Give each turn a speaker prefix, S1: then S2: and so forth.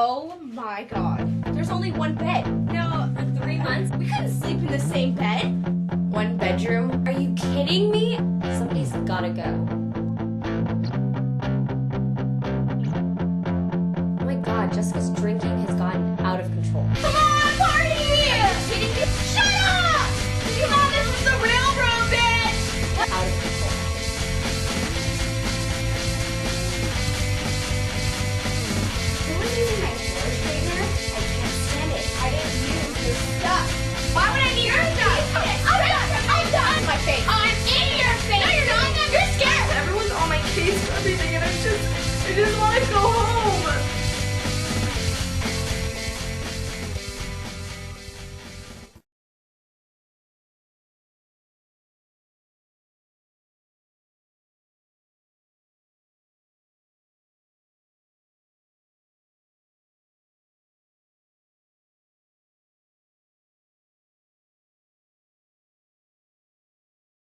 S1: Oh my god. There's only one bed. No, 3 months? We couldn't sleep in the same bed. One bedroom? Are you kidding me?
S2: Somebody's gotta go. Oh my god, Jessica's drinking has gotten out of control.
S1: Come on, party! Are you kidding me?